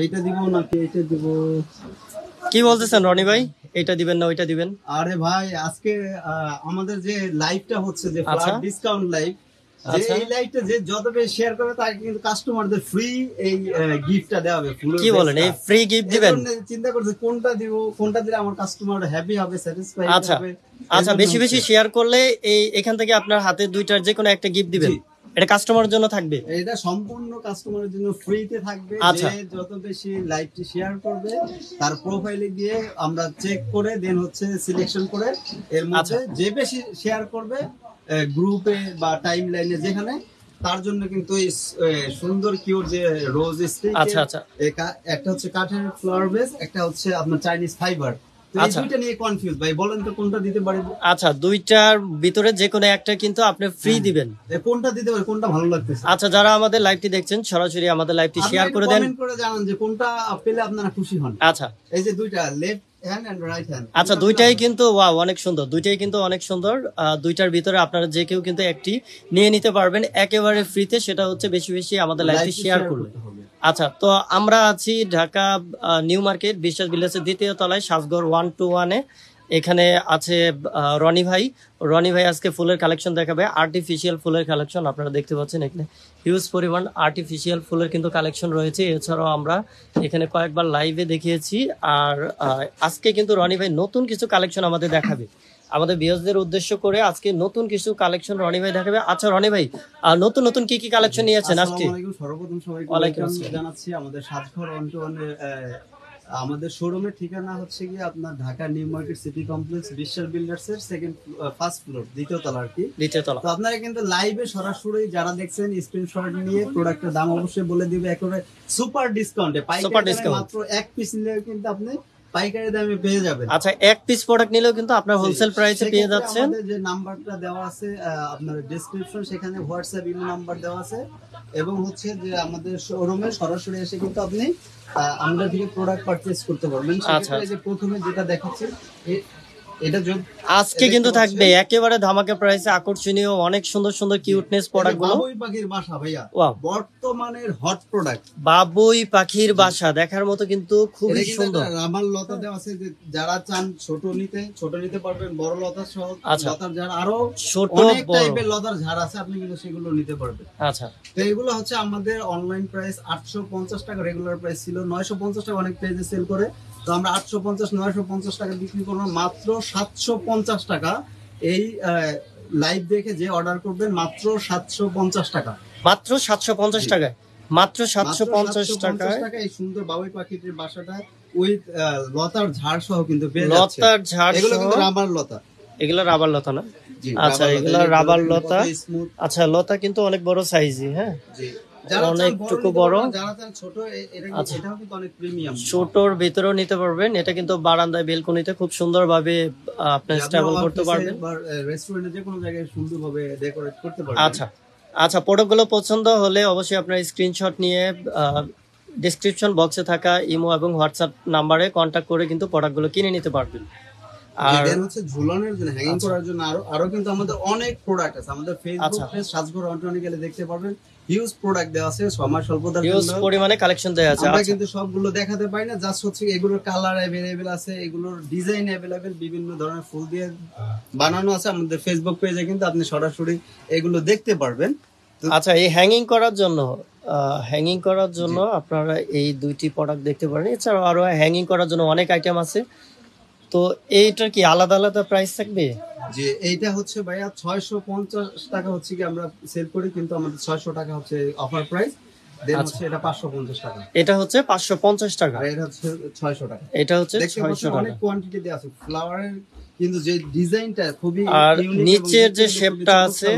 এইটা দিব নাকি এইটা দিব? কি বলতেছেন রনি ভাই, এটা দিবেন না ওইটা দিবেন? আরে ভাই আজকে আমাদের যে লাইভটা হচ্ছে যে ফ্ল্যাট ডিসকাউন্ট লাইভ, যে এই লাইভটা যে যত বেশি শেয়ার করবে তাকে কিন্তু কাস্টমারদের ফ্রি এই গিফটটা দেওয়া হবে। কি বলেন, এই ফ্রি গিফট দিবেন? চিন্তা করছে কোনটা দিব, কোনটা দিলে আমার কাস্টমার হ্যাপি হবে, স্যাটিসফাই হবে। আচ্ছা, বেশি বেশি শেয়ার করলে এই এখান থেকে আপনার হাতে দুইটার যে কোনো একটা গিফট দিবেন। এটা কাস্টমারের জন্য থাকবে, এটা সম্পূর্ণ কাস্টমারের জন্য ফ্রিতে থাকবে। যে যত বেশি লাইভটি শেয়ার করবে তার প্রোফাইলে গিয়ে আমরা চেক করে দেন হচ্ছে সিলেকশন করে এর মধ্যে যে বেশি শেয়ার করবে গ্রুপে বা টাইম লাইনে যেখানে, তার জন্য কিন্তু এই সুন্দর কিউট যে রোজ স্টিক, একটা হচ্ছে কাঠের ফ্লাওয়ার বেস, একটা হচ্ছে আপনার চাইনিজ ফাইবার। দুইটা নিয়ে কনফিউজ ভাই, বলেন তো কোনটা দিতে পারি? আচ্ছা, দুইটার ভিতরে যে কোনো একটা কিন্তু আপনি ফ্রি দিবেন। কোনটা দিতে পারি, কোনটা ভালো লাগতেছে? আচ্ছা, যারা আমাদের লাইভটি দেখছেন সরাসরি আমাদের লাইভটি শেয়ার করে দেন, কমেন্ট করে জানান যে কোনটা পেলে আপনারা খুশি হন। আচ্ছা, এই যে দুইটা left hand and right hand, আচ্ছা দুইটাই কিন্তু ওয়াও অনেক সুন্দর, দুইটাই কিন্তু অনেক সুন্দর। দুইটার ভিতরে আপনারা যে কেউ কিন্তু একটি নিয়ে নিতে পারবেন একেবারে ফ্রিতে, সেটা হচ্ছে বেশি বেশি আমাদের লাইভটি শেয়ার করলে। আচ্ছা, তো আমরা আছি ঢাকা নিউ মার্কেট বিশ্বাস বিল্ডার্সের দ্বিতীয় তলায় সাজঘর 121-এ। এখানে আছে রনি ভাই। রনি ভাই আজকে ফুলের কালেকশন দেখাবে, আর্টিফিশিয়াল ফুলের কালেকশন। আপনারা দেখতে পাচ্ছেন এখানে হিউজ পরিমাণ আর্টিফিশিয়াল ফুলের কিন্তু কালেকশন রয়েছে। এছাড়াও আমরা এখানে কয়েকবার লাইভে দেখিয়েছি, আর আজকে কিন্তু রনি ভাই নতুন কিছু কালেকশন আমাদের দেখাবে। আমাদের ভিউয়ারদের উদ্দেশ্য করে আজকে নতুন কিছু কালেকশন রনি ভাই দেখাবে। আচ্ছা রনি ভাই, নতুন নতুন কি কি কালেকশন নিয়েছেন আজকে? সর্বপ্রথম সবাইকে ওয়েলকাম জানাচ্ছি আমাদের সাজঘর 121-এর আমাদের শোরুমের ঠিকানা হচ্ছে গিয়ে আপনার Dhaka new market city complex বিশ্বাস বিল্ডার্স এর ফার্স্ট ফ্লোর, দ্বিতীয় তলা আর কি, দ্বিতীয় তলা। তো আপনারা কিন্তু লাইভে সরাসরি যারা দেখছেন স্ক্রিনশট নিয়ে প্রোডাক্টের দাম অবশ্যই বলে দিবে একেবারে সুপার ডিসকাউন্টে, পাইকারি মাত্র এক পিস নিলে কিন্তু আপনি পাইকারি দামে পেয়ে যাবেন। আচ্ছা, এক পিস প্রোডাক্ট নিলেও কিন্তু আপনার হোলসেল প্রাইসে পেয়ে যাচ্ছেন। আমাদের যে নাম্বারটা দেওয়া আছে আপনার ডেসক্রিপশন, সেখানে হোয়াটসঅ্যাপ ইমো নাম্বার দেওয়া আছে, এবং হচ্ছে যে আমাদের শোরুমে সরাসরি এসে কিন্তু আপনি আমাদের থেকে প্রোডাক্ট পারচেজ করতে পারবেন। আচ্ছা, যে প্রথমে যেটা দেখাচ্ছি এটা আজকে কিন্তু থাকবে একেবারে ধামাকা প্রাইসে আকর্ষণীয় অনেক সুন্দর সুন্দর কিউটনেস প্রোডাক্টগুলো। বাবুই পাখির বাসা ভাইয়া, বর্তমানের হট প্রোডাক্ট বাবুই পাখির বাসা, দেখার মতো কিন্তু খুবই সুন্দর। রাবার লতা দেওয়া আছে, যারা চান ছোট নিতে পারবেন, বড় লতা সহ লতার ঝাড়, আরো ছোট অনেক টাইপের লতার ঝাড় আছে, আপনি কিন্তু সেগুলো নিতে পারবেন। আচ্ছা, তো এগুলো হচ্ছে আমাদের অনলাইন প্রাইস 850 টাকা, রেগুলার প্রাইস ছিল 950 টাকা, অনেক পেজে সেল করে। তো আমরা 850-950 টাকা বিক্রি করবো মাত্র 750 টাকা। এই লাইভ দেখে যে অর্ডার করবেন মাত্র 750 টাকা, মাত্র 750 টাকায়, মাত্র 750 টাকায় এই সুন্দর বাবুই পাখিটির বাসাটা উইথ লতার ঝাড় সহ কিন্তু পেয়ে যাচ্ছে। লতার ঝাড়, এগুলো কিন্তু রাবার লতা, এগুলো রাবার লতা না? আচ্ছা, এগুলো রাবার লতা। আচ্ছা, লতা কিন্তু অনেক বড় সাইজই, হ্যাঁ অনেকটুকু বড়। ছোটর ভিতরেও নিতে পারবেন, এটা কিন্তু বারান্দায় বেলকনিতে খুব সুন্দর ভাবে আপনি স্টেবল করতে পারবেন, রেস্টুরেন্টে যে কোনো জায়গায় সুন্দরভাবে ডেকোরেট করতে পারবেন। আচ্ছা আচ্ছা, প্রোডাক্টগুলো পছন্দ হলে অবশ্যই আপনার স্ক্রিনশট নিয়ে ডেসক্রিপশন বক্সে থাকা ইমো এবং হোয়াটসঅ্যাপ নাম্বারে কন্ট্যাক্ট করে কিন্তু প্রোডাক্টগুলো কিনে নিতে পারবেন। আর হচ্ছে ঝুলানোর জন্য, হ্যাঙ্গিং করার জন্য আরো কিন্তু আমাদের অনেক প্রোডাক্ট আছে। আমাদের ফেসবুক পেজ সাজঘর 121 গেলে দেখতে পারবেন, হিউজ প্রোডাক্ট দেওয়া আছে, সময় স্বল্পতার জন্য হিউজ পরিমাণে কালেকশন দেওয়া আছে। আমরা কিন্তু সবগুলো দেখাতে পারি না, জাস্ট হচ্ছে এগুলোর কালার अवेलेबल আছে, এগুলোর ডিজাইন अवेलेबल, বিভিন্ন ধরনের ফুল দিয়ে বানানো আছে। আমাদের ফেসবুক পেজে কিন্তু আপনি সরাসরি এগুলো দেখতে পারবেন। আচ্ছা, এই হ্যাঙ্গিং করার জন্য আপনারা এই দুইটি প্রোডাক্ট দেখতে পারেন। এছাড়াও আরো হ্যাঙ্গিং করার জন্য অনেক আইটেম আছে। তো এইটার কি আলাদা আলাদা প্রাইস থাকবে? যে এইটা হচ্ছে ভাইয়া 650 টাকা হচ্ছে কি আমরা সেল করি, কিন্তু আমাদের 600 টাকা হচ্ছে অফার প্রাইস। দেন হচ্ছে এটা 550 টাকা, এটা হচ্ছে 550 টাকা, আর এটা হচ্ছে 600 টাকা। এটা হচ্ছে 600 টাকা। অনেক কোয়ান্টিটি দেয়া আছে ফ্লাওয়ারের, কিন্তু যে ডিজাইনটা খুবই আর নিচের যে শেপটা আছে।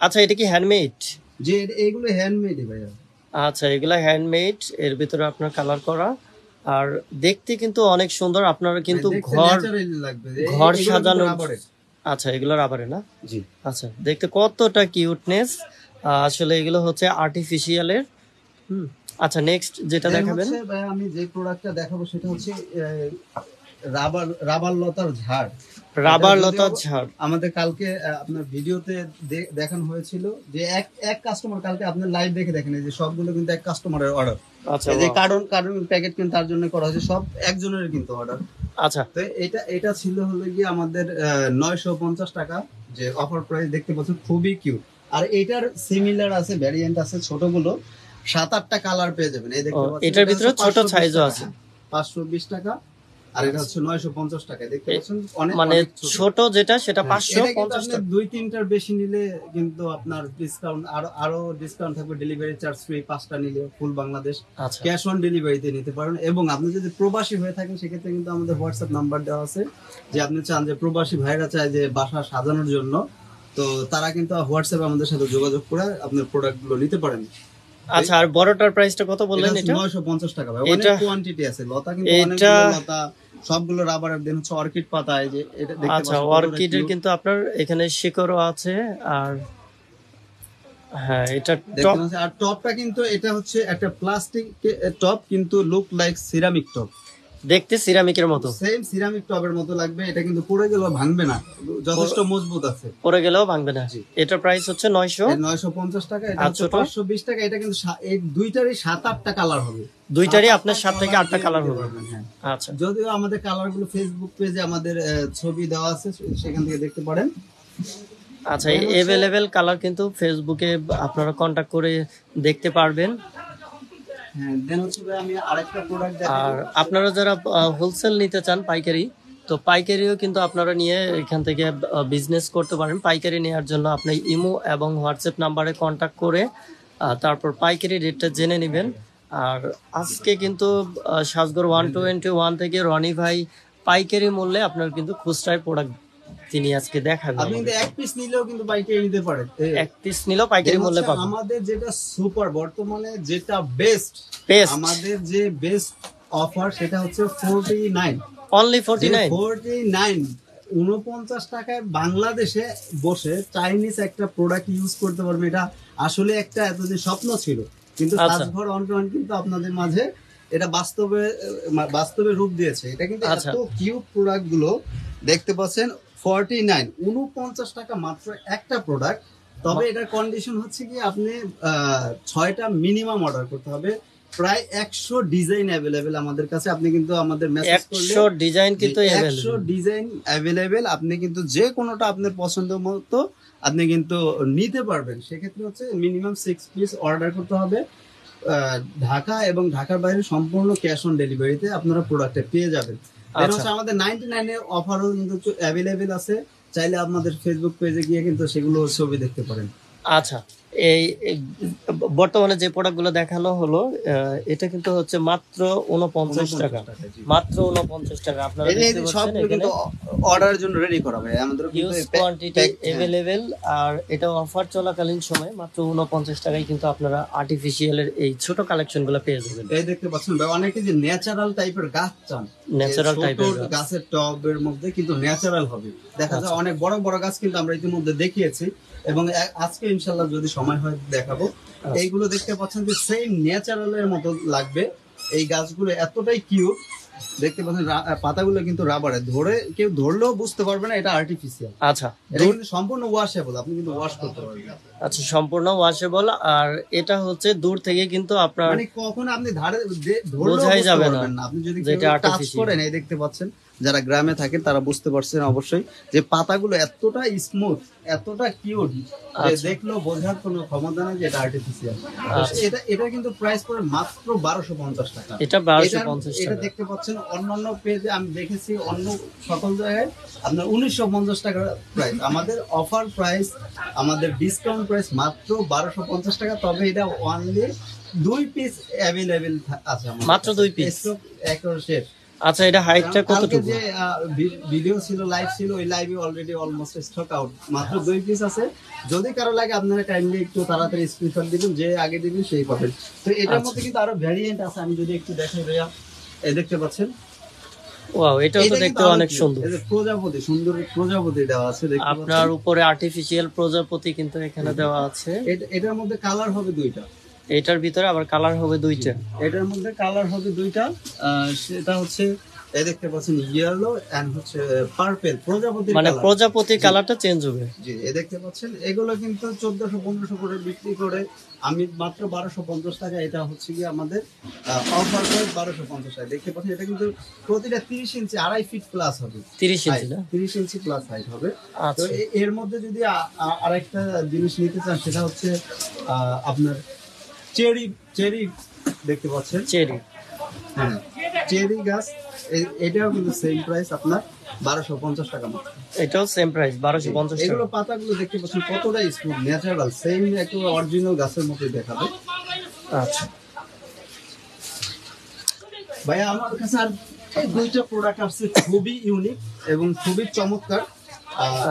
আচ্ছা, এটা কি হ্যান্ডমেড? যে এগুলো হ্যান্ডমেড ভাইয়া। আচ্ছা, এগুলো হ্যান্ডমেড, এর ভিতরে আপনার কালার করা, আর দেখতে কিন্তু অনেক সুন্দর। আপনারা কিন্তু ঘর সাজানো। আচ্ছা, এগুলো রাবারে না? জি। আচ্ছা, দেখতে কতটা কিউটনেস। আসলে এগুলো হচ্ছে আর্টিফিশিয়ালের। আচ্ছা, নেক্সট যেটা দেখাবেন? আমি যে প্রোডাক্টটা দেখাবো সেটা হচ্ছে রাবার লতার ঝাড়। রাবার এটা লতার যদিও ঝাড়। আমাদের কালকে আপনার ভিডিওতে দেখানো হয়েছিল যে এক কাস্টমার কালকে আপনার লাইভ দেখে দেখেন, এই যে সবগুলো কিন্তু এক কাস্টমারের অর্ডার। আচ্ছা এই যে wow। কার্টুন প্যাকেট কিন্তু তার জন্য করা হয়েছে, সব একজনের কিন্তু অর্ডার। আচ্ছা তো এটা ছিল হলো গিয়ে আমাদের 950 টাকা যে অফার প্রাইস দেখতে পাচ্ছেন, খুবই কিউট। আর এটার সিমিলার আছে, ভ্যারিয়েন্ট আছে ছোটগুলো, 7-8টা কালার পেয়ে যাবেন। এই দেখতে পাচ্ছেন, এটার এটা ভিতরে হচ্ছে ছোট 520 সাইজও টাকা, আছে। 520 টাকা। আর এটা হচ্ছে 950 টাকা, দেখতে পাচ্ছেন অনেক মানে অনেক ছোট যেটা সেটা হ্যাঁ, এটা কিন্তু 550 আপনি টাকা। 2-3টার বেশি নিলে কিন্তু আপনার ডিসকাউন্ট আরো ডিসকাউন্ট থাকবে, ডেলিভারি চার্জ ফ্রি, 5টা নিলে ফুল বাংলাদেশ আচ্ছা ক্যাশ অন ডেলিভারিতে নিতে পারেন। এবং আপনি যদি প্রবাসী হয়ে থাকেন সেক্ষেত্রে কিন্তু আমাদের হোয়াটসঅ্যাপ নাম্বার দেওয়া আছে, যে আপনি চান যে প্রবাসী ভাইরা চায় যে বাসা সাজানোর জন্য, তো তারা কিন্তু হোয়াটসঅ্যাপে আমাদের সাথে যোগাযোগ করে আপনার প্রোডাক্টগুলো নিতে পারেন। আচ্ছা। আর বড়টার প্রাইসটা কত বললেন? এটা 950 টাকা ভাই, অনেক এটা- কোয়ান্টিটি আছে, লতা কিন্তু এটা- অনেকগুলো লতা, সবগুলো রাবারের। দেন হচ্ছে অর্কিড পাতা, এই যে এটা দেখতে আচ্ছা পাচ্ছেন কতটা অর্কিডের cute। কিন্তু আপনার এখানে শিকড়ও আছে। আর হ্যাঁ এটা দেখতে টপ। পাচ্ছেন, আর টপটা কিন্তু এটা হচ্ছে একটা প্লাস্টিক টপ, কিন্তু লুক লাইক সিরামিক টপ, দেখতে সিরামিকের মতো, সেম সিরামিক টপের মতো লাগবে। এটা কিন্তু পড়ে গেলেও ভাঙবে না, যথেষ্ট মজবুত আছে। পরে গেলেও ভাঙবে না। জি। এটার প্রাইস হচ্ছে 900। 950 টাকা, এটা আর হচ্ছে ছোট? 520 টাকা। এটা কিন্তু এই দুইটারই 7-8টা কালার হবে, দুইটারই 7-8টা আপনার 7 থেকে 8টা দিয়ে কালার নিতে হবে। পারবেন, হ্যাঁ। আচ্ছা যদিও আমাদের কালার গুলো ফেসবুক পেজে আমাদের ছবি দেওয়া আছে, সেখান থেকে দেখতে পারেন। আচ্ছা এই এভেলেবেল কালার কিন্তু ফেসবুকে আপনারা কন্টাক্ট করে দেখতে পারবেন। হ্যাঁ, দেন হচ্ছে ভাই আমি আরেকটা প্রোডাক্ট আর দেখাবো। আপনারা যারা হোলসেল নিতে চান পাইকারি, তো পাইকারিও কিন্তু আপনারা নিয়ে এখান থেকে বিজনেস করতে পারেন। পাইকারি নেওয়ার জন্য আপনি ইমো এবং হোয়াটসঅ্যাপ নাম্বারে কন্টাক্ট করে তারপর পাইকারি রেটটা জেনে নেবেন। আর আজকে কিন্তু সাজগর 121 থেকে রনি ভাই পাইকারি মূল্যে আপনার কিন্তু খুচরায় প্রোডাক্ট তিনি আজকে দেখাবেন। আপনি কিন্তু এক পিস নিলেও কিন্তু পাইকারি নিতে পারেন। এক পিস নিলেও পাইকারি মূল্যে পাবেন। আমাদের যেটা সুপার বর্তমানে যেটা বেস্ট, বেস্ট আমাদের যে বেস্ট অফার সেটা হচ্ছে 49, অনলি 49। 49 টাকায় বাংলাদেশে বসে চাইনিজ একটা প্রোডাক্ট ইউজ করতে পারবে। এটা আসলে একটা এতদিন স্বপ্ন ছিল, কিন্তু আচ্ছা। সাজঘর অন কিন্তু আপনাদের মাঝে এটা বাস্তবে রূপ দিয়েছে। এটা কিন্তু আচ্ছা। এত কিউট প্রোডাক্ট গুলো দেখতে পাচ্ছেন। 49 টাকা মাত্র একটা প্রোডাক্ট। তবে এটার কন্ডিশন হচ্ছে কি আপনি 6টা মিনিমাম অর্ডার করতে হবে। প্রায় 100 ডিজাইন অ্যাভেলেবেল আমাদের কাছে। আপনি কিন্তু আমাদের মেসেজ করলে 100 ডিজাইন কিন্তু 100 ডিজাইন অ্যাভেলেবেল, আপনি কিন্তু যে কোনোটা আপনার পছন্দ মতো আপনি কিন্তু নিতে পারবেন। সেক্ষেত্রে হচ্ছে মিনিমাম 6 পিস অর্ডার করতে হবে। ঢাকা এবং ঢাকার বাইরে সম্পূর্ণ ক্যাশ অন ডেলিভারিতে আপনারা প্রোডাক্টটা পেয়ে যাবেন। এর হচ্ছে আমাদের 99 এর অফারও কিন্তু অ্যাভেলেবেল আছে, চাইলে আপনাদের ফেসবুক পেজে গিয়ে কিন্তু সেগুলো ছবি দেখতে পারেন। আচ্ছা এই বর্তমানে যে প্রোডাক্টগুলো দেখানো হলো এটা কিন্তু হচ্ছে মাত্র 49 টাকা, মাত্র 49 টাকা। আপনারা দেখতে পাচ্ছেন সবগুলো এখানে কিন্তু অর্ডারের জন্য রেডি করা ভাই, আমাদের হিউজ কোয়ান্টিটি अवेलेबल। আর এটা অফার চলাকালীন সময় মাত্র 49 টাকায় কিন্তু আপনারা আর্টিফিশিয়াল এর এই ছোট কালেকশনগুলো পেয়ে যাবেন। এই দেখতে পাচ্ছেন ভাই, অনেকে যে ন্যাচারাল টাইপের গাছ চান, ন্যাচারাল টাইপের গাছের টবের মধ্যে কিন্তু ন্যাচারাল হবে। দেখা যায় অনেক বড় বড় গাছ কিন্তু আমরা ইতিমধ্যে দেখিয়েছি, এবং আজকে ইনশাল্লাহ যদি সময় হয় দেখাবো। এইগুলো দেখতে পাচ্ছেন যে সেম ন্যাচারাল এর মতো লাগবে। এই গাছগুলো এতটাই কিউট, দেখতে পাচ্ছেন পাতাগুলো কিন্তু রাবারে, কেউ ধরলেও বুঝতে পারবে না এটা আর্টিফিশিয়াল। আচ্ছা এটা কিন্তু সম্পূর্ণ ওয়াশেবল, আপনি কিন্তু ওয়াশ করতে পারবেন। আচ্ছা সম্পূর্ণ ওয়াশেবল। আর এটা হচ্ছে দূর থেকে কিন্তু আপনার মানে কখন আপনি বোঝাই যাবে না আপনি যদি যেটা টাচ artificial। করেন। এই দেখতে পাচ্ছেন, যারা গ্রামে থাকেন তারা বুঝতে পারছেন অবশ্যই যে পাতাগুলো এতটা স্মুথ, এতটা কিউট যে আচ্ছা। দেখলেও বোঝার কোনো ক্ষমতা নেই যে এটা আর্টিফিশিয়াল। আচ্ছা। এটা কিন্তু প্রাইস পড়ে মাত্র 1250 টাকা। এটা 1250 এটা টাকা। দেখতে পাচ্ছেন অন্যান্য পেজে আমি দেখেছি, অন্য সকল জায়গায় আপনার 1950 টাকা প্রাইস। আমাদের অফার প্রাইস, আমাদের ডিসকাউন্ট প্রাইস মাত্র 1250 টাকা। তবে এটা অনলি 2 পিস অ্যাভেলেবেল আছে আমাদের, মাত্র 2 পিস, স্টক একবার শেষ। আচ্ছা এটা হাইটটা কতটুকু? যে ভিডিও ছিল, লাইভ ছিল, ওই লাইভে অলরেডি অলমোস্ট স্টক আউট, মাত্র 2 পিস আছে। যদি কারো লাগে আপনারা কাইন্ডলি একটু তাড়াতাড়ি স্ক্রিনশট দিবেন, যে আগে দিবেন সেই পাবেন। তো এটার মধ্যে কিন্তু আরো ভ্যারিয়েন্ট আছে, আমি যদি একটু দেখাই ভাইয়া, এই দেখতে পাচ্ছেন। ওয়াও এটাও তো দেখতে অনেক সুন্দর। এই যে প্রজাপতি, সুন্দর প্রজাপতি দেওয়া আছে দেখতে পাচ্ছেন। আপনার উপরে আর্টিফিশিয়াল প্রজাপতি কিন্তু এখানে দেওয়া আছে। এটার মধ্যে কালার হবে 2টা, এটার ভিতরে আবার কালার হবে 2টা। এটার মধ্যে কালার হবে 2টা। সেটা হচ্ছে এই দেখতে পাচ্ছেন ইয়েলো এন্ড হচ্ছে পার্পল প্রজাপতি, মানে প্রজাপতি কালারটা চেঞ্জ হবে। জি, এই দেখতে পাচ্ছেন এগুলো কিন্তু 1400-1500 করে বিক্রি করে আমি মাত্র 1250 টাকা, এটা হচ্ছে কি আমাদের অফার প্রাইস 1250 টাকা। দেখতে পাচ্ছেন এটা কিন্তু প্রতিটা 30 ইঞ্চি 2.5 ফিট প্লাস হবে, 30 ইঞ্চি না, 30 ইঞ্চি প্লাস হাইট হবে। তো আচ্ছা এর মধ্যে যদি আরেকটা জিনিস নিতে চান সেটা হচ্ছে আপনার চেরি দেখতে পাচ্ছেন, চেরি, হ্যাঁ চেরি গাছ, এটাও কিন্তু সেম প্রাইস আপনার 1250 টাকা মাত্র। এটাও সেম প্রাইস 1250 এগুলো টাকা। পাতাগুলো দেখতে পাচ্ছেন কতটা স্মুথ, ন্যাচারাল, সেম একটু অরিজিনাল গাছের মতোই দেখাবে। আচ্ছা ভাইয়া আমার কাছে আর এই দুইটা প্রোডাক্ট আসছে খুবই ইউনিক এবং খুবই চমৎকার।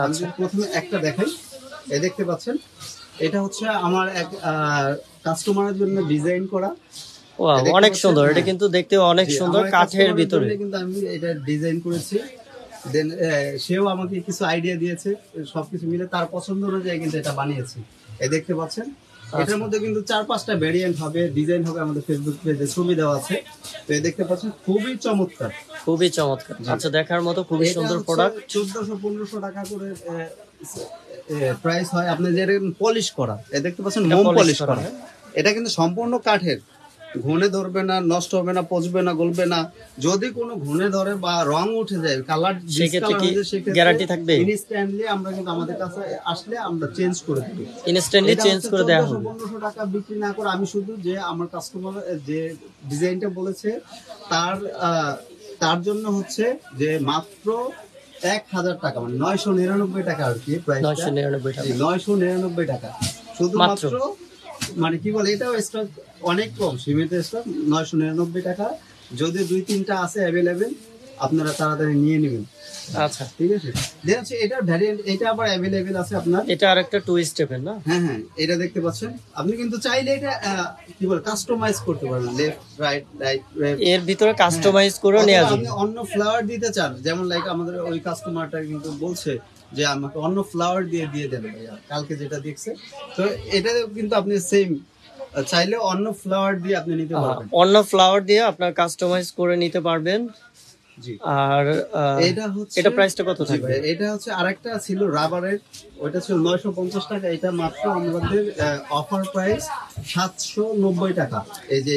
আমি যদি প্রথমে একটা দেখাই, এই দেখতে পাচ্ছেন এটা হচ্ছে আমার এক কাস্টমারের জন্য ডিজাইন করা। ওয়াও, অনেক সুন্দর, এটা কিন্তু দেখতে অনেক সুন্দর, কাঠের ভিতরে কিন্তু আমি এটা ডিজাইন করেছি। দেন সেও আমাকে কিছু আইডিয়া দিয়েছে, সবকিছু মিলে তার পছন্দ অনুযায়ী কিন্তু এটা বানিয়েছি। এই দেখতে পাচ্ছেন এটার মধ্যে কিন্তু 4-5টা ভেরিয়েন্ট হবে, ডিজাইন হবে, আমাদের ফেসবুক পেজে ছবি দেওয়া আছে। তো এই দেখতে পাচ্ছেন খুবই চমৎকার, খুবই চমৎকার। আচ্ছা, দেখার মতো খুবই সুন্দর প্রোডাক্ট। 1400-1500 টাকা করে প্রাইস হয়। আপনি যে পলিশ করা, এই দেখতে পাচ্ছেন এটা মোম polish পলিশ করা, করা, এটা কিন্তু সম্পূর্ণ কাঠের, ঘুনে ধরবে না, নষ্ট হবে না, পচবে না, গলবে না। যদি কোনো ঘুনে ধরে বা রং উঠে যায়, কালার সেক্ষেত্রে কি গ্যারান্টি থাকবে? ইনস্ট্যান্টলি আমরা কিন্তু আমাদের কাছে আসলে আমরা চেঞ্জ করে দিই, ইনস্ট্যান্টলি চেঞ্জ করে দেওয়া হবে। 1400-1500 টাকা বিক্রি না করে আমি শুধু যে আমার কাস্টমার যে ডিজাইনটা বলেছে তার জন্য হচ্ছে যে মাত্র 1000 টাকা, মানে 999 টাকা আর কি প্রাইস, 999 টাকা, 999 টাকা শুধুমাত্র। মানে কি বলে, এটাও স্টক অনেক কম, সীমিত স্টক, 999 টাকা। যদি 2-3টা আছে অ্যাভেলেবেল, আপনারা তাড়াতাড়ি নিয়ে নেবেন। আচ্ছা ঠিক আছে, দেন হচ্ছে এটার ভ্যারিয়েন্ট, এটা আবার অ্যাভেলেবেল আছে আপনার। এটা আরেকটা 2 স্টেপের না? হ্যাঁ হ্যাঁ, এটা দেখতে পাচ্ছেন, আপনি কিন্তু চাইলে এটা কি বলে কাস্টমাইজ করতে পারবেন, লেফট রাইট রাইট এর ভিতরে কাস্টমাইজ করে নেওয়া যাবে। আপনি অন্য ফ্লাওয়ার দিতে চান, যেমন লাইক আমাদের ওই কাস্টমারটা কিন্তু বলছে যে আমাকে অন্য ফ্লাওয়ার দিয়ে দেন ভাইয়া, কালকে যেটা দেখছে। তো এটা কিন্তু আপনি সেম চাইলে অন্য ফ্লাওয়ার দিয়ে আপনি নিতে পারবেন, অন্য ফ্লাওয়ার দিয়ে আপনার কাস্টমাইজ করে নিতে পারবেন। জি। আর এটা হচ্ছে, এটা প্রাইসটা কত থাকবে? এটা হচ্ছে আরেকটা ছিল রাবারের, ওইটা ছিল 950 টাকা, এটা মাত্র আমাদের অফার প্রাইস 790 টাকা। এই যে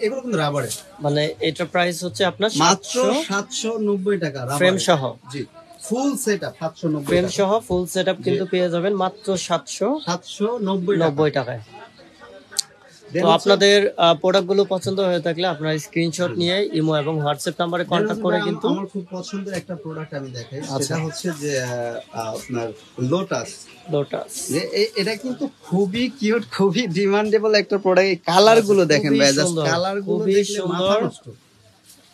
এগুলো কিন্তু রাবারের, মানে এটা প্রাইস হচ্ছে আপনার মাত্র 790 টাকা ফ্রেম সহ। জি, ফুল সেটআপ 790 ফ্রেম টাকা। সহ ফুল সেটআপ কিন্তু পেয়ে যাবেন মাত্র 790 টাকায়। তো আপনাদের প্রোডাক্ট গুলো পছন্দ হয়ে থাকলে আপনারা স্ক্রিনশট নিয়ে ইমো এবং হোয়াটসঅ্যাপ নম্বরে কন্টাক্ট করে কিন্তু। আমার খুব পছন্দের একটা প্রোডাক্ট আমি দেখাই, সেটা হচ্ছে যে আপনার লোটাস। এটা কিন্তু খুবই কিউট, খুবই ডিমান্ডেবল একটা প্রোডাক্ট। কালার গুলো দেখেন ভাই, জাস্ট কালার গুলো দেখলে মাথা নষ্ট।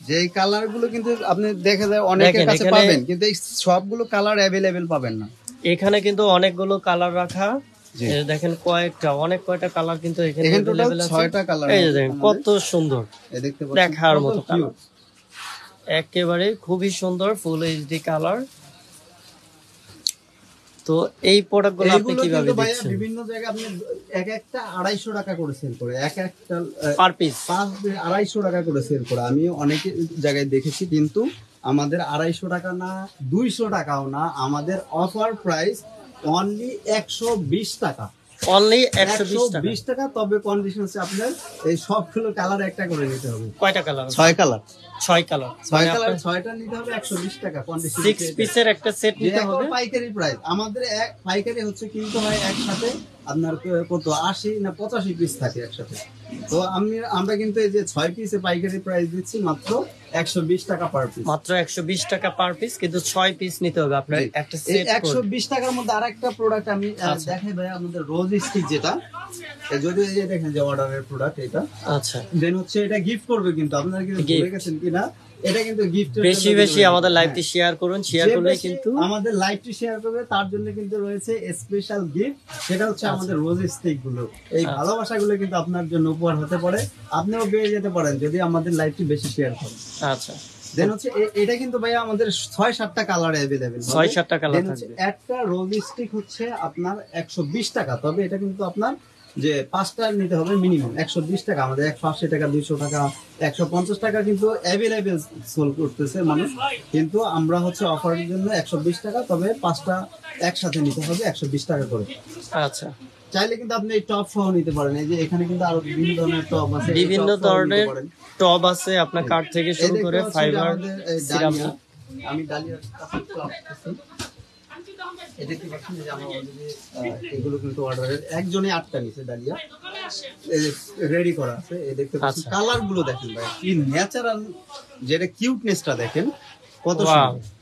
যে এই কালার গুলো কিন্তু আপনি দেখা যায় অনেকের কাছে পাবেন, কিন্তু এই সবগুলো কালার অ্যাভেলেবেল পাবেন না। এখানে কিন্তু অনেকগুলো কালার রাখা, দেখেন অনেক কয়টা কালার কিন্তু এখানে अवेलेबल আছে। 6টা কালার, এই যে দেখেন কত সুন্দর, এই দেখতে পাচ্ছেন দেখার মতো কালার, একেবারে খুবই সুন্দর ফুল এইচডি কালার। তো এই প্রোডাক্টগুলো আপনি কিভাবে দিচ্ছেন? বিভিন্ন জায়গায় আপনি এক একটা 250 টাকা করে সেল করে, এক একটা পার পিস 250 টাকা করে সেল করে আমি অনেক জায়গায় দেখেছি। কিন্তু আমাদের 250 টাকা না, 200 টাকাও না, আমাদের অফার প্রাইস অনলি 120 টাকা, অনলি 120 টাকা। তবে কন্ডিশন আছে আপনার এই সবগুলো কালার একটা করে নিতে হবে। কয়টা কালার? 6 কালার, 6 কালার, 6টা নিতে হবে 120 টাকা কন্ডিশন। 6 পিসের একটা সেট নিতে হবে। পাইকারি প্রাইস আমাদের পাইকারি হচ্ছে কিনতে হয় একসাথে আপনার কত 80 না 85 পিস থাকে একসাথে। তো আমরা কিন্তু এই যে 6 পিসে পাইকারি প্রাইস দিচ্ছি মাত্র 120 টাকা পার পিস, মাত্র 120 টাকা পার পিস, কিন্তু 6 পিস নিতে হবে আপনার একটা সেট। 120 টাকার মধ্যে আরেকটা প্রোডাক্ট আমি দেখাই ভাই, আমাদের রোজ স্টিক, যেটা যদি এই যে দেখেন যে অর্ডারের প্রোডাক্ট এটা। আচ্ছা, দেন হচ্ছে এটা গিফট করবে, কিন্তু আপনারা কি ভুলে গেছেন কিনা, এটা কিন্তু গিফট বেশি আমাদের লাইভটি শেয়ার করুন, শেয়ার করলে কিন্তু আমাদের লাইভটি শেয়ার করবে, তার জন্য কিন্তু রয়েছে স্পেশাল গিফট, সেটা হচ্ছে আমাদের রোজ স্টিক গুলো। এই ভালোবাসাগুলো কিন্তু আপনার জন্য উপহার হতে পারে, আপনিও পেয়ে যেতে পারেন যদি আমাদের লাইভটি বেশি শেয়ার করেন। আচ্ছা, দেন হচ্ছে এটা কিন্তু ভাই আমাদের 6-7টা কালার अवेलेबल, 6-7টা কালার থাকবে। একটা রোজ স্টিক হচ্ছে আপনার 120 টাকা, তবে এটা কিন্তু আপনার যে 5টা নিতে হবে মিনিমাম 120 টাকা, আমাদের 180 টাকা 200 টাকা 150 টাকা কিন্তু অ্যাভেলেবেল সোল করতেছে মানুষ, কিন্তু আমরা হচ্ছে অফারের জন্য 120 টাকা, তবে 5টা একসাথে নিতে হবে 120 টাকা করে। আচ্ছা, চাইলে কিন্তু আপনি এই টপ সহ নিতে পারেন, এই যে এখানে কিন্তু আরো বিভিন্ন ধরনের টপ আছে, এই বিভিন্ন টপ সহ নিতে ধরনের পারেন। টব আছে আপনার কাঠ থেকে এই শুরু দেখতে করে পাচ্ছেন যে ফাইবার, আমাদের এই সিরামিক। ডালিয়া, আমি ডালিয়ার কাছে একটু আসতেছি। এই দেখতে পাচ্ছেন যে আমরা অলরেডি এগুলো কিন্তু অর্ডারের একজনই 8টা নিচে ডালিয়া রেডি করা আছে। এই দেখতে পাচ্ছেন আচ্ছা। কালার গুলো দেখেন ভাই, কি ন্যাচারাল, যেটা কিউটনেসটা দেখেন কত Wow, সুন্দর।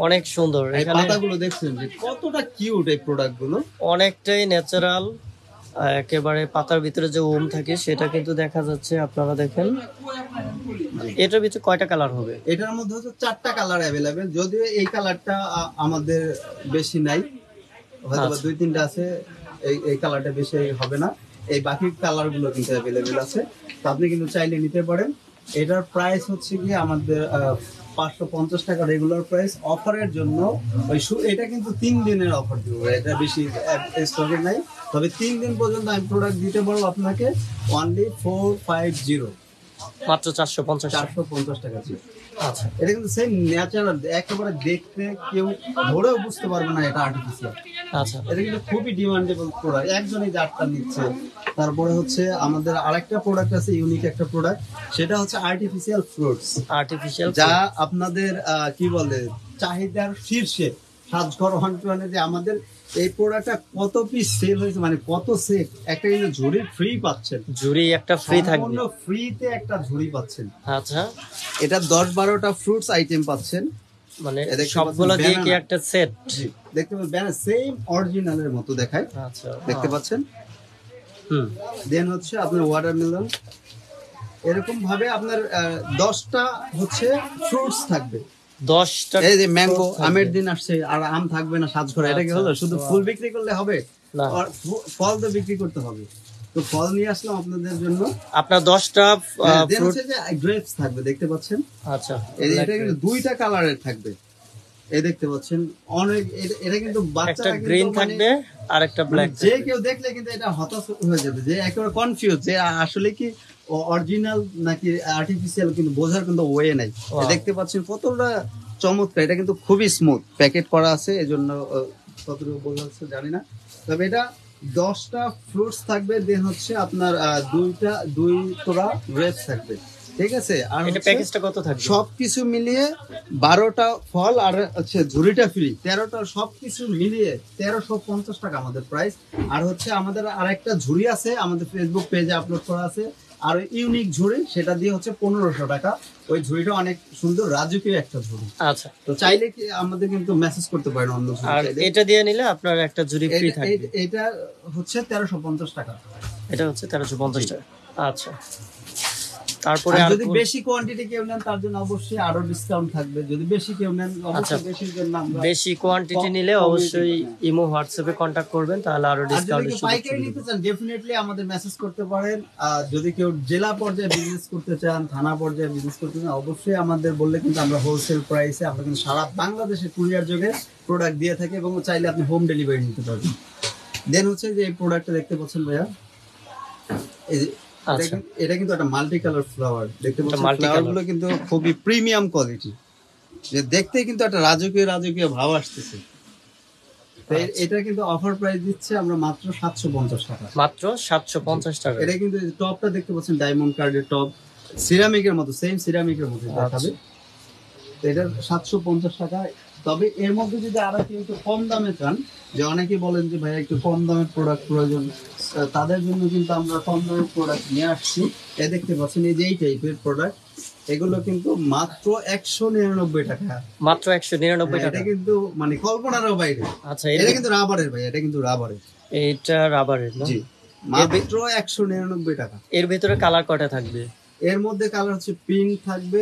অনেক সুন্দর। এই এখানে পাতাগুলো দেখছেন যে কতটা কিউট এই প্রোডাক্ট গুলো। অনেকটাই ন্যাচারাল, একেবারে পাতার ভিতরে যে ওম থাকে সেটা কিন্তু দেখা যাচ্ছে। আপনারা দেখেন এটার ভিতরে কয়টা কালার হবে? এটার মধ্যে হচ্ছে 4টা কালার অ্যাভেলেবেল, যদিও এই কালারটা আমাদের বেশি নাই, হয়তো আচ্ছা। 2-3টা আছে, এই কালারটা বেশি হবে না, এই বাকি কালার গুলো কিন্তু অ্যাভেলেবেল আছে, তো আপনি কিন্তু চাইলে নিতে পারেন। এটার প্রাইস হচ্ছে কি আমাদের 550 টাকা রেগুলার প্রাইস। অফারের জন্য এটা কিন্তু 3 দিনের অফার দিব, এটা বেশি স্টকে নাই, তবে 3 দিন পর্যন্ত আমি প্রোডাক্ট দিতে পারবো আপনাকে অনলি 450, মাত্র 450 টাকা। 450 টাকা ছিল। আচ্ছা, এটা কিন্তু সেম ন্যাচারাল, একেবারে দেখতে কেউ ধরেও বুঝতে পারবে না এটা আর্টিফিশিয়াল। আচ্ছা, এটা কিন্তু খুবই ডিমান্ডেবল প্রোডাক্ট, একজনই 8টা নিচ্ছে। তারপরে হচ্ছে আমাদের আরেকটা প্রোডাক্ট আছে, ইউনিক একটা প্রোডাক্ট, সেটা হচ্ছে আর্টিফিশিয়াল ফ্রুটস, আর্টিফিশিয়াল যা আপনাদের কি বলে চাহিদার শীর্ষে। সাজঘর ওয়ান যে আমাদের এই প্রোডাক্টটা কত পিস সেল হয়েছে, মানে কত সেট, একটা কিন্তু ঝুড়ি ফ্রি পাচ্ছেন, জুড়ি একটা ফ্রি থাকবে। ফ্রিতে একটা ঝুড়ি পাচ্ছেন। আচ্ছা, এটা 10-12টা ফ্রুটস আইটেম পাচ্ছেন, মানে এ দেখতে সবগুলো পাচ্ছেন দিয়ে কি banana। একটা সেট? জি, দেখতে পাচ্ছেন সেম অরিজিনালের মতো দেখায়, আচ্ছা, দেখতে পাচ্ছেন। হুম, দেন হচ্ছে আপনার ওয়াটারমেলন, এরকম ভাবে আপনার 10টা হচ্ছে ফ্রুটস থাকবে। 10টা। এই যে ম্যাঙ্গো, আমের দিন আসছে আর আম থাকবে না সাজঘরে, এটা কি আচ্ছা, হলো? শুধু wow. ফুল বিক্রি করলে হবে? না। আর ফল তো বিক্রি করতে হবে, তো ফল নিয়ে আসলাম আপনাদের জন্য। আপনার 10টা দেন ফ্রুট। হচ্ছে যে গ্রেপস থাকবে, দেখতে পাচ্ছেন। আচ্ছা, এটা কিন্তু 2টা কালারের থাকবে, এই দেখতে পাচ্ছেন অনেক। এটা কিন্তু একটা বাচ্চারা গ্রিন কিন্তু থাকবে আর একটা ব্ল্যাক। যে কেউ দেখলে কিন্তু এটা হতাশ হয়ে যাবে, যে একেবারে কনফিউজ যে আসলে কি অরিজিনাল নাকি আর্টিফিশিয়াল, কিন্তু বোঝার কিন্তু ওয়ে নাই। Wow. দেখতে পাচ্ছেন কতটা চমৎকার, এটা কিন্তু খুবই স্মুথ প্যাকেট করা আছে, এজন্য কতটুকু বোঝা যাচ্ছে জানি না, তবে এটা 10টা ফ্রুটস থাকবে। দেন হচ্ছে আপনার 2 তোড়া গ্রেপস থাকবে, ঠিক আছে। আর এটা হচ্ছে প্যাকেজটা কত থাকবে? সবকিছু মিলিয়ে 12টা ফল আর হচ্ছে ঝুড়িটা ফ্রি, 13টা সবকিছু মিলিয়ে 1350 টাকা আমাদের প্রাইস। আর হচ্ছে আমাদের আরেকটা ঝুড়ি আছে, আমাদের ফেসবুক পেজে আপলোড করা আছে, আর ইউনিক ঝুড়ি, সেটা দিয়ে হচ্ছে 1500 টাকা। ওই ঝুড়িটা অনেক সুন্দর, রাজকীয় একটা ঝুড়ি। আচ্ছা, তো চাইলে কি আমাদের কিন্তু মেসেজ করতে পারেন অন্য ঝুড়ি আর চাইলে। এটা দিয়ে নিলে আপনার একটা জুড়ি ফ্রি থাকবে। এটা হচ্ছে 1350 টাকা। এটা হচ্ছে 1350 টাকা। আচ্ছা, তারপরে আর আর যদি বেশি কোয়ান্টিটি কেউ নেন তার জন্য অবশ্যই আরো ডিসকাউন্ট থাকবে, যদি বেশি কেউ নেন আচ্ছা, অবশ্যই বেশির জন্য আমরা। বেশি কোয়ান্টিটি নিলে অবশ্যই ইমো হোয়াটসঅ্যাপে কন্টাক্ট করবেন, তাহলে আরো আর যদি ডিসকাউন্টের কেউ সুযোগ পাইকারি সুবিধা নিতে পাবেন। চান ডেফিনেটলি আমাদের মেসেজ করতে পারেন। আর যদি কেউ জেলা পর্যায়ে বিজনেস করতে চান, থানা পর্যায়ে বিজনেস করতে চান, অবশ্যই আমাদের বললে কিন্তু আমরা হোলসেল প্রাইসে আমরা কিন্তু সারা বাংলাদেশে কুরিয়ার যোগে প্রোডাক্ট দিয়ে থাকি, এবং চাইলে আপনি হোম ডেলিভারি নিতে পারবেন। দেন হচ্ছে যে এই প্রোডাক্টটা দেখতে পাচ্ছেন ভাইয়া, এই যে আচ্ছা, এটা কিন্তু একটা মাল্টি কালার ফ্লাওয়ার, দেখতে পাচ্ছেন multi ফ্লাওয়ার colour। গুলো কিন্তু খুবই প্রিমিয়াম কোয়ালিটি, যে দেখতে কিন্তু একটা রাজকীয় ভাব আসতেছে। তো আচ্ছা। এটা কিন্তু অফার প্রাইস দিচ্ছে আমরা মাত্র 750 টাকা। মাত্র 750 টাকা। এটা কিন্তু টপটা দেখতে পাচ্ছেন ডায়মন্ড কার্ডের টপ, সিরামিকের মতো, সেম সিরামিকের মতো দেখাবে। তো এটা 750 টাকা। তবে এর মধ্যে যদি আরো কেউ একটু কম দামে চান, যে অনেকেই বলেন যে ভাই একটু কম দামের প্রোডাক্ট প্রয়োজন, তাদের জন্য কিন্তু আমরা কম দামের প্রোডাক্ট নিয়ে আসছি। এ দেখতে পাচ্ছেন এই যে এই টাইপের প্রোডাক্ট, এগুলো কিন্তু মাত্র 199 টাকা। মাত্র 199 টাকা। এটা কিন্তু মানে কল্পনারও বাইরে। আচ্ছা, এটা কিন্তু রাবারের ভাই, এটা কিন্তু রাবারের। এটা রাবারের না? জি, মাত্র 199 টাকা। এর ভিতরে কালার কয়টা থাকবে? এর মধ্যে কালার হচ্ছে পিঙ্ক থাকবে,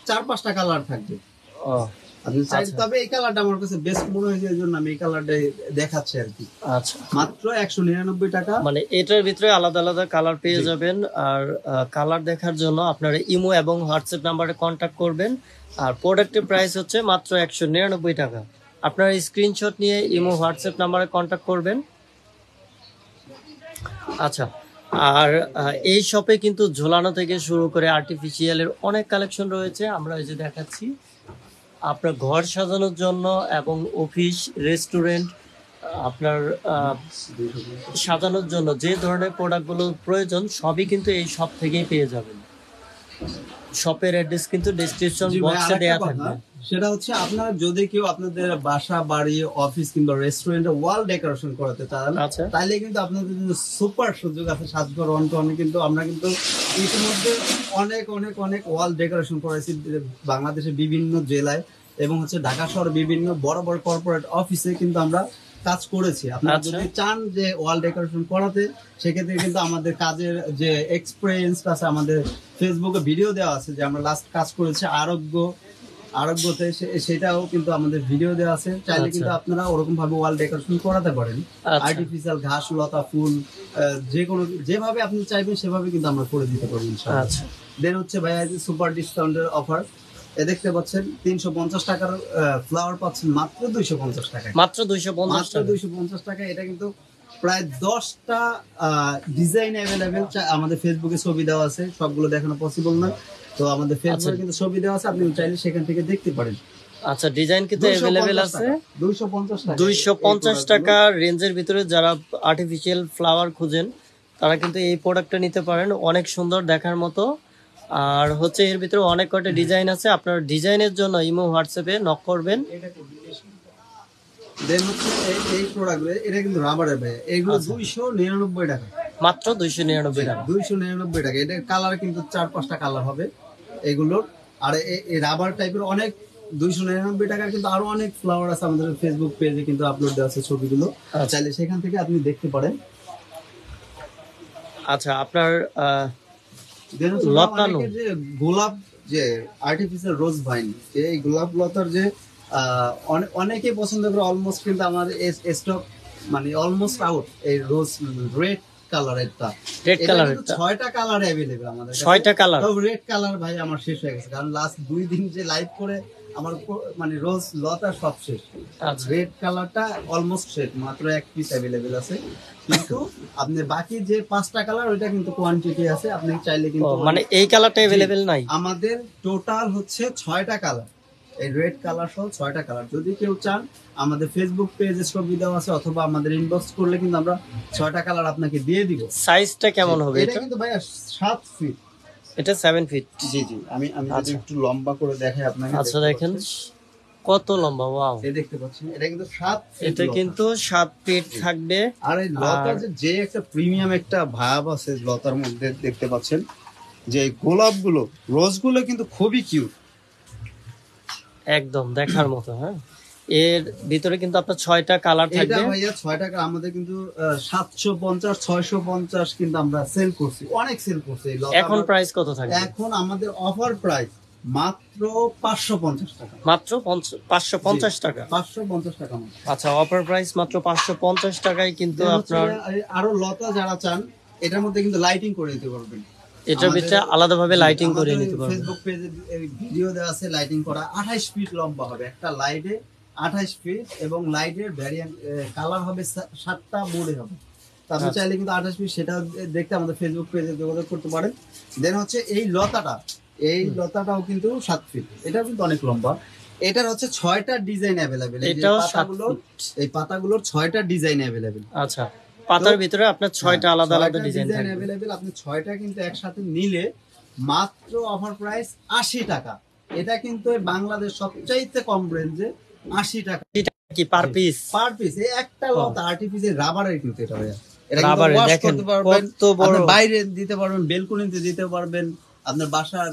4-5টা কালার থাকবে। ও আপনি চাই, আচ্ছা। তবে এই কালারটা আমার কাছে বেস্ট মনে হয়েছে, এই জন্য আমি এই কালারটাই দেখাচ্ছি আর কি। আচ্ছা, মাত্র 199 টাকা। মানে এটার ভিতরে আলাদা আলাদা কালার পেয়ে জি। যাবেন। আর কালার দেখার জন্য আপনারা ইমো এবং হোয়াটসঅ্যাপ নাম্বারে কন্ট্যাক্ট করবেন। আর প্রোডাক্টের প্রাইস হচ্ছে মাত্র 199 টাকা। আপনারা স্ক্রিনশট নিয়ে ইমো হোয়াটসঅ্যাপ নাম্বারে কন্ট্যাক্ট করবেন। আচ্ছা, আর এই শপে কিন্তু ঝোলানো থেকে শুরু করে আর্টিফিশিয়ালের অনেক কালেকশন রয়েছে। আমরা এই যে দেখাচ্ছি আপনার ঘর সাজানোর জন্য এবং অফিস, রেস্টুরেন্ট, আপনার সাজানোর জন্য যে ধরনের প্রোডাক্টগুলো প্রয়োজন সবই কিন্তু এই শপ থেকেই পেয়ে যাবেন। শপের অ্যাড্রেস কিন্তু ডেসক্রিপশন জি ভাই, বক্সে আরেকটা দেয়া কথা, থাকবে। সেটা হচ্ছে আপনারা যদি কেউ আপনাদের বাসা, বাড়ি, অফিস কিংবা রেস্টুরেন্টে ওয়াল ডেকোরেশন করাতে চান, আচ্ছা। তাইলে কিন্তু আপনাদের জন্য সুপার সুযোগ আছে সাজঘর অন্টনে। কিন্তু আমরা কিন্তু ইতিমধ্যে অনেক অনেক অনেক ওয়াল ডেকোরেশন করেছি বাংলাদেশের বিভিন্ন জেলায় এবং হচ্ছে ঢাকা শহর বিভিন্ন বড় বড় কর্পোরেট অফিসে কিন্তু আমরা কাজ করেছি। আপনারা আচ্ছা। যদি চান যে ওয়াল ডেকোরেশন করাতে, সেক্ষেত্রে কিন্তু আমাদের কাজের যে এক্সপিরিয়েন্স আছে, আমাদের ফেসবুকে ভিডিও দেওয়া আছে যে আমরা লাস্ট কাজ করেছি আরোগ্যতে, সেটাও কিন্তু আমাদের ভিডিও দেওয়া আছে। চাইলে আচ্ছা। কিন্তু আপনারা ওরকম ভাবে ওয়াল ডেকোরেশন করাতে পারেন। আচ্ছা। আর্টিফিশিয়াল ঘাস, লতা, ফুল, যে কোনো যেভাবে আপনি চাইবেন সেভাবে কিন্তু আমরা করে দিতে পারবো ইনশাআল্লাহ। আচ্ছা। দেন হচ্ছে ভাইয়া সুপার ডিসকাউন্টের অফার, দেখতে পাচ্ছেন 350 টাকার ফ্লাওয়ার পাচ্ছেন মাত্র 250 টাকায়। মাত্র 250 মাত্র টাকা। 250 টাকা। এটা কিন্তু প্রায় 10টা ডিজাইন অ্যাভেলেবেল। আমাদের ফেসবুকে ছবি দেওয়া আছে, সবগুলো দেখানো পসিবল না, তো আমাদের ফেসবুকে কিন্তু ছবি দেওয়া আছে, আপনি চাইলে সেখান থেকে দেখতে পারেন। আচ্ছা, ডিজাইন কিন্তু অ্যাভেলেবেল আছে। 250 টাকা। 250 টাকা রেঞ্জের ভিতরে যারা আর্টিফিশিয়াল ফ্লাওয়ার খুঁজেন তারা কিন্তু এই প্রোডাক্টটা নিতে পারেন। অনেক সুন্দর দেখার মতো, আর হচ্ছে এর ভিতরে অনেক কয়টা ডিজাইন আছে। আপনার ডিজাইনের জন্য ইমো, হোয়াটসঅ্যাপে নক করবেন। দেন হচ্ছে এই প্রোডাক্টগুলো, এটা কিন্তু রাবারের ভাই, এগুলো আচ্ছা। 299 টাকা। মাত্র 299 টাকা। 299 টাকা। এটা কালার কিন্তু 4-5টা কালার হবে এগুলোর। আর এই রাবার টাইপের অনেক 299 টাকার কিন্তু আরো অনেক ফ্লাওয়ার আছে আমাদের ফেসবুক পেজে কিন্তু আপলোড দেওয়া আছে ছবিগুলো, আচ্ছা। চাইলে সেখান থেকে আপনি দেখতে পারেন। আচ্ছা, আপনার Then হচ্ছে লতানো। অনেকের যে গোলাপ, যে আর্টিফিশিয়াল রোজ ভাইন, এই গোলাপ লতার যে অনেকে পছন্দ করে, অলমোস্ট কিন্তু আমার স্টক মানে অলমোস্ট আউট। এই রোজ রেড কালারেরটা, রেড কালারেরটা 6টা কালার অ্যাভেলেবল আমাদের কাছে। 6টা কালার। রেড কালার ভাই আমার শেষ হয়ে গেছে, কারণ লাস্ট 2 দিন যে লাইভ করে আমার মানে রোজ লতা সব শেষ। আচ্ছা। রেড কালারটা অলমোস্ট শেষ, মাত্র 1 পিস অ্যাভেলেবল আছে। কিন্তু আপনি বাকি যে 5টা কালার, ওইটা কিন্তু কোয়ান্টিটি আছে, আপনি চাইলে ও, কিন্তু মানে এই কালারটা অ্যাভেলেবেল নাই। আমাদের টোটাল হচ্ছে 6টা কালার, এই রেড কালার সহ 6টা কালার। যদি কেউ চান আমাদের ফেসবুক পেজে ছবি দেওয়া আছে, অথবা আমাদের ইনবক্স করলে কিন্তু আমরা 6টা কালার আপনাকে দিয়ে দিব। সাইজটা কেমন হবে এটা এটা? কিন্তু ভাইয়া 7 ফিট। এটা 7 ফিট। জি জি, আমি যদি আচ্ছা। একটু লম্বা করে দেখাই আপনাকে। আচ্ছা, দেখতে দেখেন পাচ্ছেন। কত লম্বা। ওয়াও, এই দেখতে পাচ্ছেন, এটা কিন্তু 7 ফিট। এটা কিন্তু 7 ফিট থাকবে। আর এই লতার আর- যে একটা প্রিমিয়াম একটা ভাব আছে লতার মধ্যে, দেখতে পাচ্ছেন যে গোলাপগুলো, রোজগুলো কিন্তু খুবই কিউট, একদম দেখার মতো। হ্যাঁ, এর ভিতরে কিন্তু আপনার 6টা কালার এটা থাকবে। ভাইয়া 6 টাকা আমাদের কিন্তু 750 650 কিন্তু আমরা সেল করছি, অনেক সেল করছি এই লতা। এখন প্রাইস কত থাকবে? এখন আমাদের অফার প্রাইস মাত্র 550 টাকা। মাত্র 550 টাকা। 550 টাকা মাত্র। আচ্ছা, অফার প্রাইস মাত্র 550 টাকায় কিন্তু Then হচ্ছে আপনার আরো লতা যারা চান, এটার মধ্যে কিন্তু লাইটিং করে দিতে পারবেন। এটার ভিতরে আলাদাভাবে লাইটিং করে নিতে পারবেন। ফেসবুক পেজে ভিডিও দেওয়া আছে লাইটিং করা, 28 ফিট লম্বা হবে একটা লাইটে, 28 ফিট, এবং লাইটের ভ্যারিয়েন্ট কালার হবে 7টা মোডে হবে। তো আপনি আচ্ছা। চাইলে কিন্তু 28 ফিট সেটা দেখতে আমাদের ফেসবুক পেজে যোগাযোগ করতে পারেন। দেন হচ্ছে এই লতাটাও কিন্তু 7 ফিট, এটাও কিন্তু অনেক লম্বা। এটার হচ্ছে 6টা ডিজাইন অ্যাভেলেবেল। এটাও 7 এই পাতাগুলোর 6টা ডিজাইন অ্যাভেলেবেল। আচ্ছা, পাতার ভিতরে আপনার 6টা আলাদা আলাদা ডিজাইন থাকবে। অ্যাভেলেবেল। আপনি 6টা কিন্তু একসাথে নিলে মাত্র অফার প্রাইস 80 টাকা। এটা কিন্তু বাংলাদেশ সবচাইতে কম রেঞ্জে 80 টাকা এটা কি পার পিস? Per piece. এই একটা লতা আর্টিফিশিয়াল রাবারের কিন্তু এটা ভাইয়া। এটা কিন্তু রাবারের, ওয়াশ দেখেন করতে পারবেন, কত বড়। আপনি বাইরে দিতে পারবেন, বেলকনিতে দিতে পারবেন, আপনার বাসার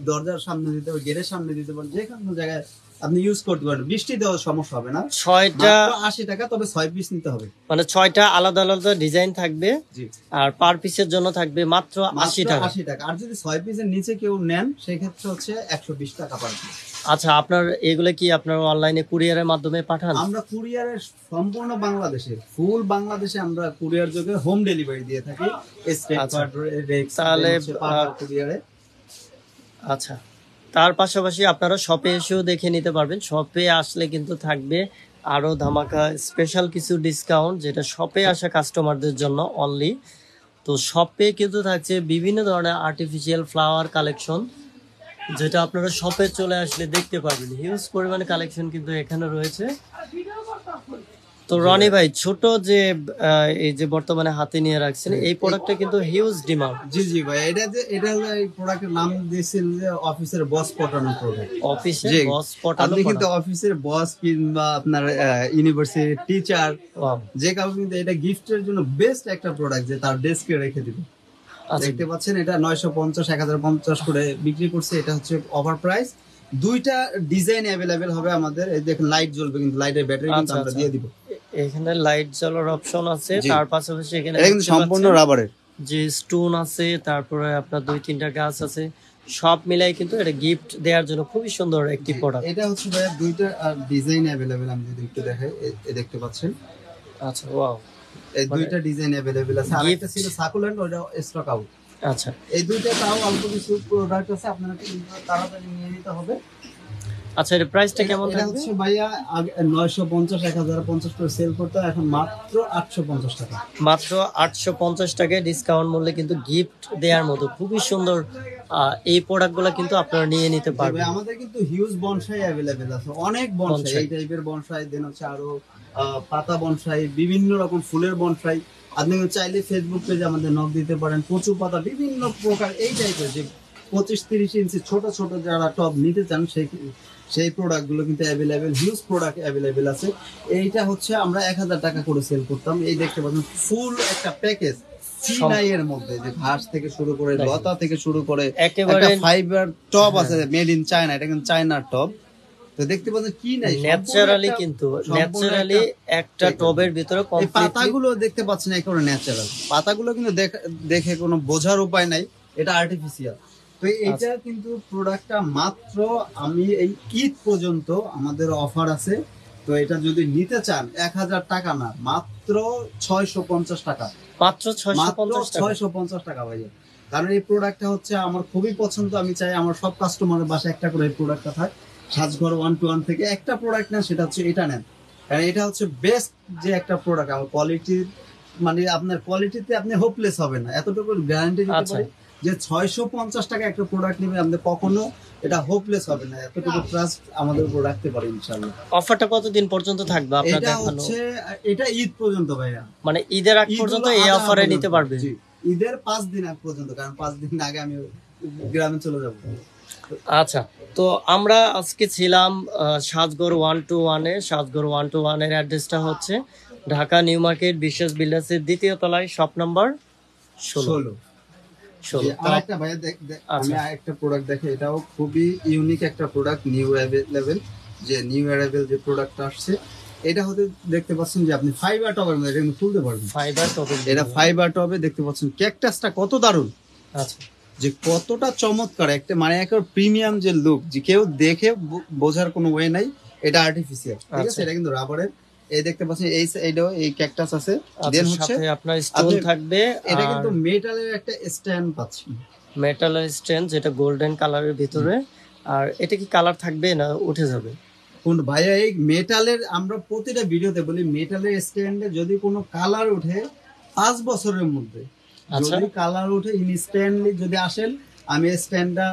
দরজার সামনে দিতে পারবেন, গেটের সামনে দিতে পারবেন, যে কোনো জায়গায় আপনি ইউজ করতে পারবেন। বৃষ্টি দেওয়ার সমস্যা হবে না। 6টা, মাত্র 80 টাকা, তবে 6 পিস নিতে হবে। মানে 6টা আলাদা আলাদা ডিজাইন থাকবে, জি, আর পার পিসের জন্য থাকবে মাত্র 80 টাকা। 80 টাকা। আর যদি 6 পিসের নিচে কেউ নেন, সেক্ষেত্রে হচ্ছে 120 টাকা পার পিস। আচ্ছা, আপনার এগুলো কি আপনার অনলাইনে কুরিয়ারের মাধ্যমে পাঠান? আমরা কুরিয়ারে সম্পূর্ণ বাংলাদেশে, ফুল বাংলাদেশে আমরা কুরিয়ার যোগে হোম ডেলিভারি দিয়ে থাকি। স্টেট আচ্ছা। রেক্স, তাহলে, কুরিয়ারে। আচ্ছা, তার পাশাপাশি আপনারা শপে এসেও দেখে নিতে পারবেন। শপে আসলে কিন্তু থাকবে আরো ধামাকা স্পেশাল কিছু ডিসকাউন্ট, যেটা শপে আসা কাস্টমারদের জন্য অনলি। তো শপে কিন্তু থাকছে বিভিন্ন ধরনের আর্টিফিশিয়াল ফ্লাওয়ার কালেকশন, যেটা আপনারা শপে চলে আসলে দেখতে পারবেন। হিউজ পরিমাণে কালেকশন কিন্তু এখানে রয়েছে। তো রনি ভাই, ছোট যে এই যে বর্তমানে হাতে নিয়ে রাখছেন, এই প্রোডাক্টটা কিন্তু হিউজ ডিমান্ড। জি জি ভাই, এটা হলো এই প্রোডাক্টের নাম দিয়েছেন যে অফিসের বস পটানো প্রোডাক্ট। অফিসের বস পটানো আপনি কিন্তু অফিসের বস কিংবা আপনার ইউনিভার্সিটির টিচার Wow. যে কাউকে কিন্তু এটা গিফটের জন্য বেস্ট একটা প্রোডাক্ট, যে তার ডেস্কে রেখে দিবে। আচ্ছা। দেখতে পাচ্ছেন এটা 950 1050 করে বিক্রি করছে। এটা হচ্ছে অফার প্রাইস। দুইটা ডিজাইন অ্যাভেলেবেল হবে আমাদের। এই দেখুন লাইট জ্বলবে, কিন্তু লাইটের ব্যাটারি কিন্তু আমরা দিয়ে দিব। এখানে লাইট জ্বলার অপশন আছে, জি। তার পাশাপাশি এখানে এটা কিন্তু সম্পূর্ণ রাবারের। যে স্টোন আছে, তারপরে আপনার 2-3টা গাছ আছে, সব মিলাই কিন্তু এটা গিফট দেওয়ার জন্য খুবই সুন্দর একটি প্রোডাক্ট। এটা হচ্ছে ভাইয়া দুইটা ডিজাইন অ্যাভেলেবেল, আমি যদি একটু দেখাই, এই দেখতে পাচ্ছেন। আচ্ছা, ওয়াও, এই দুইটা ডিজাইন অ্যাভেলেবেল আছে। আরেকটা ছিল সাকুলেন্ট, ওটা স্টক আউট। আচ্ছা, এই দুইটা তাও অল্প কিছু প্রোডাক্ট আছে, আপনারা তাড়াতাড়ি নিয়ে নিতে হবে। আচ্ছা, এর প্রাইসটা কেমন এটা থাকবে? হচ্ছে ভাইয়া আগে 950 1050 করে সেল করতে, এখন মাত্র 850 টাকা। মাত্র 850 টাকায় ডিসকাউন্ট মূল্যে কিন্তু গিফট দেওয়ার মতো খুবই সুন্দর এই প্রোডাক্টগুলো কিন্তু আপনারা নিয়ে নিতে পারবেন। আমাদের কিন্তু হিউজ বনসাই অ্যাভেলেবেল আছে, অনেক বনসাই, এই টাইপের বনসাই, দেন হচ্ছে আরো পাতা বনসাই, বিভিন্ন রকম ফুলের বনসাই। আপনি চাইলে ফেসবুক পেজে আমাদের নক দিতে পারেন। কচু পাতা, বিভিন্ন প্রকার এই টাইপের যে 25-30 ইঞ্চি ছোট ছোট যারা টব নিতে চান, সেই প্রোডাক্ট গুলো কিন্তু অ্যাভেলেবেল, হিউজ প্রোডাক্ট অ্যাভেলেবেল আছে। এইটা হচ্ছে আমরা 1000 টাকা করে সেল করতাম। এই দেখতে পাচ্ছেন ফুল একটা প্যাকেজ এর মধ্যে, যে ঘাস থেকে শুরু করে লতা থেকে শুরু করে একেবারে ফাইবার টব আছে মেড ইন চায়না। এটা কিন্তু চায়নার টব। তো দেখতে পাচ্ছেন কি নাই, ন্যাচারালি কিন্তু ন্যাচারালি একটা টবের ভিতরে এই পাতাগুলো দেখতে পাচ্ছেন একেবারে ন্যাচারাল। পাতাগুলো কিন্তু দেখে কোনো বোঝার উপায় নাই এটা আর্টিফিশিয়াল। তো এটা কিন্তু প্রোডাক্টটা মাত্র আমি এই ঈদ পর্যন্ত আমাদের অফার আছে। তো এটা যদি নিতে চান 1000 টাকা না, মাত্র 650 টাকা। মাত্র 650 টাকা ভাইয়া। কারণ এই প্রোডাক্টটা হচ্ছে আমার খুবই পছন্দ। আমি চাই আমার সব কাস্টমারের বাসায় একটা করে এই প্রোডাক্টটা থাক। সাজঘর 1-to-1 থেকে একটা প্রোডাক্ট নেন, সেটা হচ্ছে এটা নেন। কারণ এটা হচ্ছে বেস্ট যে একটা প্রোডাক্ট। আমার কোয়ালিটি, মানে আপনার কোয়ালিটিতে আপনি হোপলেস হবেন না, এতটুকু গ্যারান্টি দিতে পারি যে 650 টাকা একটা প্রোডাক্ট নেবে আপনি কখনো এটা হোপলেস হবে না, এতটুকু ট্রাস্ট আমাদের উপর রাখতে পারি ইনশাআল্লাহ। অফারটা কতদিন পর্যন্ত থাকবে আপনাদের এটা দেখানো? হচ্ছে এটা ঈদ পর্যন্ত ভাইয়া, মানে ঈদের আগ পর্যন্ত এই অফারে নিতে পারবে। জি, ঈদের 5 দিন আগ পর্যন্ত, কারণ 5 দিন আগে আমি গ্রামে চলে যাব। আচ্ছা, তো আমরা আজকে ছিলাম সাজঘর 1-to-1 এ। সাজঘর 1-to-1 এর অ্যাড্রেসটা হচ্ছে ঢাকা নিউ মার্কেট বিশ্বাস বিল্ডার্সের 2য় তলায়, শপ নাম্বার 16। আরেকটা ভাইয়া আমি আরেকটা প্রোডাক্ট দেখে, এটাও খুবই ইউনিক একটা প্রোডাক্ট, নিউ অ্যাভেলেবেল। যে নিউ অ্যাভেলেবেল যে প্রোডাক্টটা আসছে, এটা হতে দেখতে পাচ্ছেন যে আপনি ফাইবার টবের মধ্যে এটা খুলতে পারবেন। ফাইবার টবে, এটা ফাইবার টবে দেখতে পাচ্ছেন ক্যাকটাসটা কত দারুণ। আচ্ছা, যে কতটা চমৎকার একটা, মানে একটা প্রিমিয়াম যে লুক, যে কেউ দেখে বোঝার কোনো ওয়ে নাই এটা আর্টিফিশিয়াল, ঠিক আছে। এটা কিন্তু রাবারের। এই দেখতে পাচ্ছেন এই ক্যাকটাস আছে, দেন হচ্ছে আপনার স্টোন থাকবে। এটা কিন্তু মেটালের একটা স্ট্যান্ড পাচ্ছেন, মেটালের স্ট্যান্ড, যেটা গোল্ডেন কালারের ভিতরে। আর এটা কি কালার থাকবে না উঠে যাবে? কোন ভাইয়া, এই মেটালের আমরা প্রতিটা ভিডিওতে বলি, মেটালের স্ট্যান্ডে যদি কোনো কালার উঠে 5 বছরের মধ্যে, যদি কালার উঠে ইনস্ট্যান্টলি যদি আসেন, আমি স্ট্যান্ডটা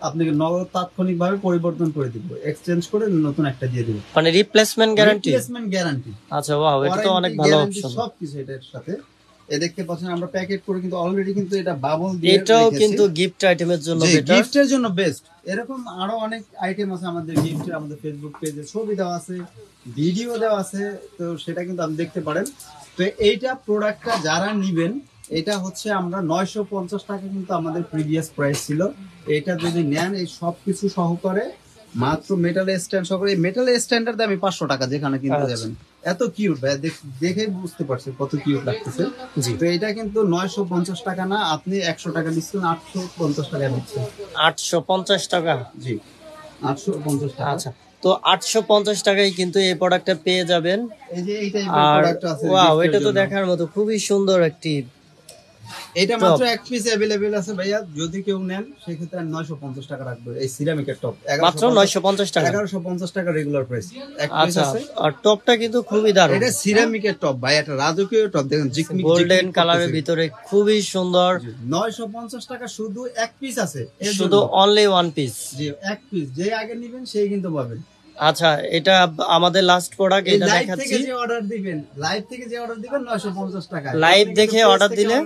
আপনাকে নগদ তাৎক্ষণিক ভাবে পরিবর্তন করে দিব, এক্সচেঞ্জ করে নতুন একটা দিয়ে দিব, মানে রিপ্লেসমেন্ট গ্যারান্টি। আচ্ছা, ওয়াও, এটা তো অনেক ভালো অপশন। সবকিছু এটার সাথে। এই দেখতে পাচ্ছেন আমরা প্যাকেট করে কিন্তু অলরেডি কিন্তু এটা বাবল দিয়ে, এটাও কিন্তু গিফট আইটেমের জন্য বেটার, গিফটের জন্য বেস্ট। এরকম আরো অনেক আইটেম আছে আমাদের গিফটের, আমাদের ফেসবুক পেজে ছবি দেওয়া আছে, ভিডিও দেওয়া আছে, তো সেটা কিন্তু আপনি দেখতে পারেন। তো এইটা প্রোডাক্টটা যারা নিবেন, এটা হচ্ছে আমরা 950 টাকা কিন্তু আমাদের প্রিভিয়াস প্রাইস ছিল। এটা যদি নেন এই সবকিছু সহকারে, মাত্র মেটাল স্ট্যান্ড সহকারে, এই মেটাল স্ট্যান্ডের দামই 500 টাকা যেখানে কিনতে যাবেন। এত কিউট ভাই, দেখে বুঝতে পারছেন কত কিউট লাগতেছে। তো এটা কিন্তু 950 টাকা না, আপনি 100 টাকা দিচ্ছেন, 850 টাকা দিচ্ছেন। 850 টাকা? জি, 850 টাকা। আচ্ছা, তো 850 টাকায় কিন্তু এই প্রোডাক্টটা পেয়ে যাবেন। এই যে এই টাইপের প্রোডাক্ট আছে, ওয়াও, এটা তো দেখার মতো খুবই সুন্দর একটি এটা মাত্র এক পিস अवेलेबल আছে ভাইয়া, যদি কেউ নেন সেক্ষেত্রে 950 টাকা রাখবো। এই সিরামিকের টপ মাত্র 950 টাকা, 1150 টাকা রেগুলার প্রাইস। এক পিস আচ্ছা। আছে। আর টপটা কিন্তু খুবই দারুণ, এটা সিরামিকের টপ ভাই, এটা রাজকীয় টপ, দেখেন জিকমিক গোল্ডেন কালারের ভিতরে খুবই সুন্দর। 950 টাকা শুধু এক পিস আছে, শুধু অনলি ওয়ান পিস। জি এক পিস, যে আগে নেবেন সেই কিন্তু পাবেন। আচ্ছা, এটা আমাদের লাস্ট প্রোডাক্ট, এটা লাইভ দেখাচ্ছি। থেকে যে অর্ডার দিবেন, লাইভ থেকে যে অর্ডার দিবেন 950 টাকা। লাইভ দেখে অর্ডার দিলে